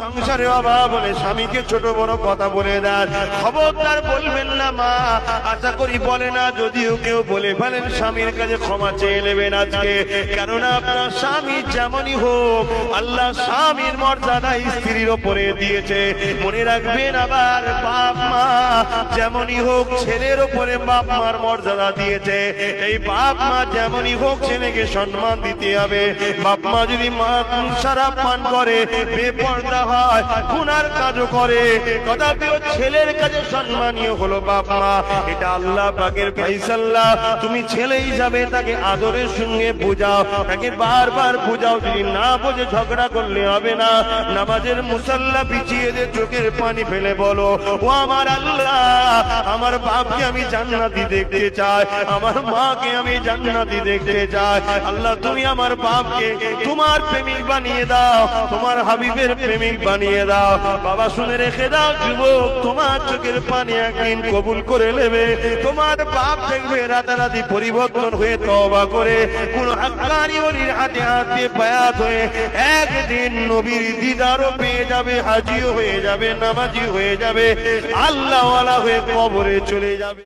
সংসারে অভাব হলে স্বামীকে ছোট বড় কথা বলে দেন, খবরদার বলবেন না মা। আশা করি বলে না, যদিও কেউ বলে ফেলেন স্বামীর কাছে ক্ষমা চেয়ে নেবেন আজকে। কেননা আপনার স্বামী যেমনই হোক, আল্লাহ স্বামীর মর্যাদা স্ত্রীর ওপরে দিয়েছে। মনে রাখবেন, আবার বাপ মা যেমনই হোক ছেলের ওপরে বাপ মার মর্যাদা দিয়েছে। এই বাপ মা যেমনই হোক ছেলেকে সম্মান দিতে হবে। বাপ মা যদি শরাব পান করে, বেপরদা হয়, গুনার কাজও করে, তথাপিও ছেলের কাছে সম্মানীয় হলো বাপ মা। এটা আল্লাহ পাকের ফায়সালা। তুমি ছেলে হিসাবে তাকে আদরের সঙ্গে বুঝাও, তাকে বারবার বুঝাও। যদি না বোঝে ঝগড়া করলে হবে না। নামাজের মুসাল্লা পিছিয়ে দিয়ে চোখের পানি ফেলে বলো, ও আমার আল্লাহ, আমার বাপকে আমি জান্নাতি দেখতে চাই, আমার মাকে আমি জান্নাতি দেখতে চাই। আল্লাহ তুমি আমার বাপকে তোমার প্রেমিক বানিয়ে দাও, তোমার হাবিবের প্রেমিক বানিয়ে দাও। বাবা শুনে রেখে দাও যুবক, তোমার চোখের পানি একদিন কবুল করে নেবে। তোমার বাপ দেখবে রাতারাতি পরিবর্তন হয়ে তওবা করে কোন হাক্কানি ওলির হাতে হাত দিয়ে বায়াত হয়ে একদিন নবীর দিদারও পেয়ে যাবে, হাজিও হয়ে যাবে, নামাজি হয়ে যাবে, আল্লাহওয়ালা হয়ে কবরে চলে যাবে।